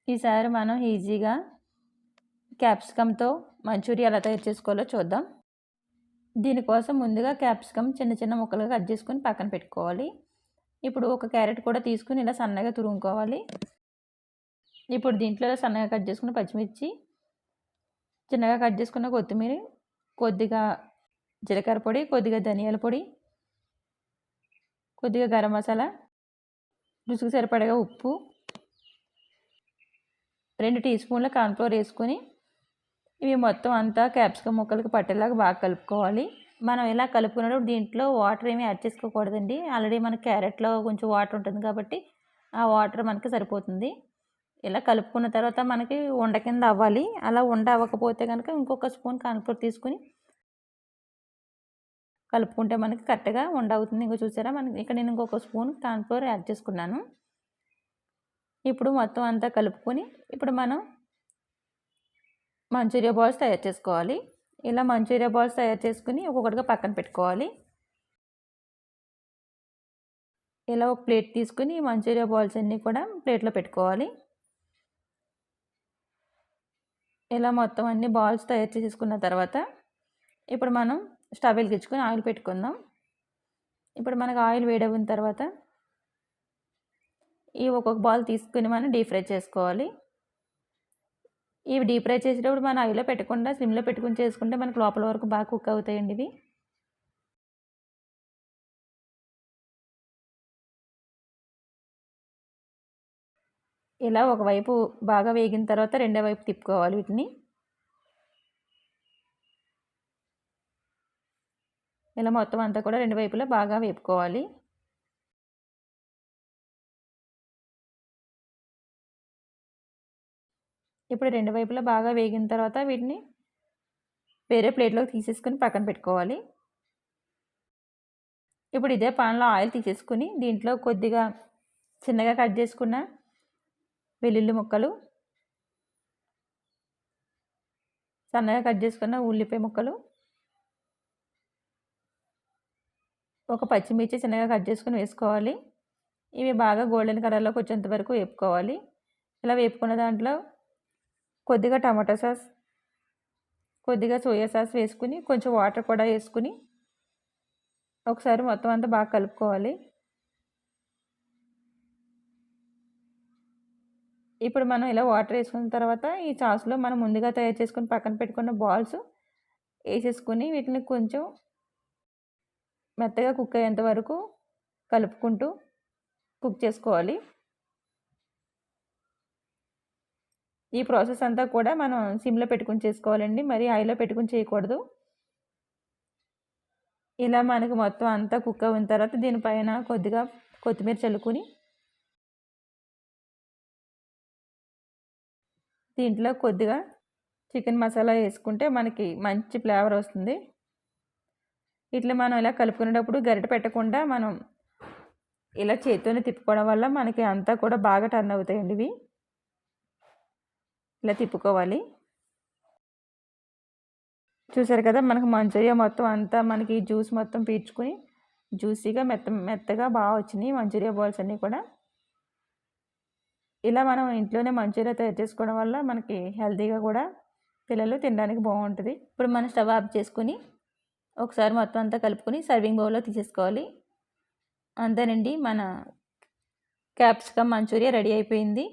ఈసారి మనం ఈజీగా క్యాప్సికమ్తో మంచూరియా ఎలా తయారు చేసుకోవాలో చూద్దాం. దీనికోసం ముందుగా క్యాప్సికమ్ చిన్న చిన్న ముక్కలుగా కట్ చేసుకొని పక్కన పెట్టుకోవాలి. ఇప్పుడు ఒక క్యారెట్ కూడా తీసుకుని ఇలా సన్నగా తురుముకోవాలి. ఇప్పుడు దీంట్లో సన్నగా కట్ చేసుకున్న పచ్చిమిర్చి, చిన్నగా కట్ చేసుకున్న కొత్తిమీర, కొద్దిగా జీలకర్ర పొడి, కొద్దిగా ధనియాల పొడి, కొద్దిగా గరం మసాలా, రుచికి సరిపడగా ఉప్పు, 2 టీ స్పూన్ల కార్న్‌ఫ్లోర్ వేసుకొని ఇవి మొత్తం అంతా క్యాప్సికమ్ ముక్కలకి పట్టేలాగా బాగా కలుపుకోవాలి. మనం ఇలా కలుపుకునేటప్పుడు దీంట్లో వాటర్ ఏమీ యాడ్ చేసుకోకూడదండి. ఆల్రెడీ మన క్యారెట్‌లో కొంచెం వాటర్ ఉంటుంది కాబట్టి ఆ వాటర్ మనకి సరిపోతుంది. ఇలా కలుపుకున్న తర్వాత మనకి ఉండ కింద అవ్వాలి. అలా ఉండ అవ్వకపోతే కనుక ఇంకొక స్పూన్ కార్న్‌ఫ్లోర్ తీసుకొని కలుపుకుంటే మనకి కరెక్ట్‌గా ఉండ అవుతుంది. ఇంకో చూసారా మనకి ఇక్కడ నేను ఇంకొక స్పూన్ కార్న్‌ఫ్లోర్ యాడ్ చేసుకున్నాను. ఇప్పుడు మొత్తం అంతా కలుపుకొని ఇప్పుడు మనం మంచూరియా బాల్స్ తయారు చేసుకోవాలి. ఇలా మంచూరియా బాల్స్ తయారు చేసుకుని ఒక్కొక్కటిగా పక్కన పెట్టుకోవాలి. ఇలా ఒక ప్లేట్ తీసుకుని మంచూరియా బాల్స్ అన్నీ కూడా ప్లేట్లో పెట్టుకోవాలి. ఇలా మొత్తం అన్ని బాల్స్ తయారు చేసుకున్న తర్వాత ఇప్పుడు మనం స్టవ్ వెలిగించుకొని ఆయిల్ పెట్టుకుందాం. ఇప్పుడు మనకు ఆయిల్ వేడైన తర్వాత ఈ ఒక్కొక్క బాల్ తీసుకుని మనం డీప్ ఫ్రై చేసుకోవాలి. ఇవి డీప్ ఫ్రై చేసేటప్పుడు మనం ఆయిల్లో పెట్టకుండా సిమ్లో పెట్టుకుని చేసుకుంటే మనకు లోపల వరకు బాగా కుక్ అవుతాయండి ఇవి. ఇలా ఒకవైపు బాగా వేగిన తర్వాత రెండో వైపు తిప్పుకోవాలి వీటిని. ఇలా మొత్తం అంతా కూడా రెండు వైపులా బాగా వేపుకోవాలి. ఇప్పుడు రెండు వైపులా బాగా వేగిన తర్వాత వీటిని వేరే ప్లేట్లోకి తీసేసుకొని పక్కన పెట్టుకోవాలి. ఇప్పుడు ఇదే పాన్లో ఆయిల్ తీసేసుకుని దీంట్లో కొద్దిగా చిన్నగా కట్ చేసుకున్న వెల్లుల్లి ముక్కలు, సన్నగా కట్ చేసుకున్న ఉల్లిపాయ ముక్కలు, ఒక పచ్చిమిర్చి చిన్నగా కట్ చేసుకుని వేసుకోవాలి. ఇవి బాగా గోల్డెన్ కలర్లోకి వచ్చేంత వరకు వేపుకోవాలి. ఇలా వేపుకున్న దాంట్లో కొద్దిగా టమాటా సాస్, కొద్దిగా సోయా సాస్ వేసుకుని కొంచెం వాటర్ కూడా వేసుకుని ఒకసారి మొత్తం అంతా బాగా కలుపుకోవాలి. ఇప్పుడు మనం ఇలా వాటర్ వేసుకున్న తర్వాత ఈ సాస్లో మనం ముందుగా తయారు చేసుకుని పక్కన పెట్టుకున్న బాల్స్ వేసేసుకుని వీటిని కొంచెం మెత్తగా కుక్ అయ్యేంత వరకు కలుపుకుంటూ కుక్ చేసుకోవాలి. ఈ ప్రాసెస్ అంతా కూడా మనం సిమ్లో పెట్టుకుని చేసుకోవాలండి, మరి హైలో పెట్టుకుని చేయకూడదు. ఇలా మనకు మొత్తం అంతా కుక్ అయిన తర్వాత దీనిపైన కొద్దిగా కొత్తిమీర చల్లుకుని దీంట్లో కొద్దిగా చికెన్ మసాలా వేసుకుంటే మనకి మంచి ఫ్లేవర్ వస్తుంది. ఇట్లా మనం ఇలా కలుపుకునేటప్పుడు గరిటె పెట్టకుండా మనం ఇలా చేతితోనే తిప్పుకోవడం వల్ల మనకి అంతా కూడా బాగా టర్న్ అవుతాయండి ఇవి. ఇలా తిప్పుకోవాలి. చూసారు కదా మనకు మంచూరియా మొత్తం అంతా మనకి జ్యూస్ మొత్తం పీల్చుకుని జ్యూసీగా మెత్తగా బాగా వచ్చినాయి మంచూరియా బాల్స్ అన్నీ కూడా. ఇలా మనం ఇంట్లోనే మంచూరియా తయారు చేసుకోవడం వల్ల మనకి హెల్తీగా కూడా పిల్లలు తినడానికి బాగుంటుంది. ఇప్పుడు మనం స్టవ్ ఆఫ్ చేసుకుని ఒకసారి మొత్తం అంతా కలుపుకొని సర్వింగ్ బౌల్లో తీసేసుకోవాలి. అంతేనండి, మన క్యాప్సికమ్ మంచూరియా రెడీ అయిపోయింది.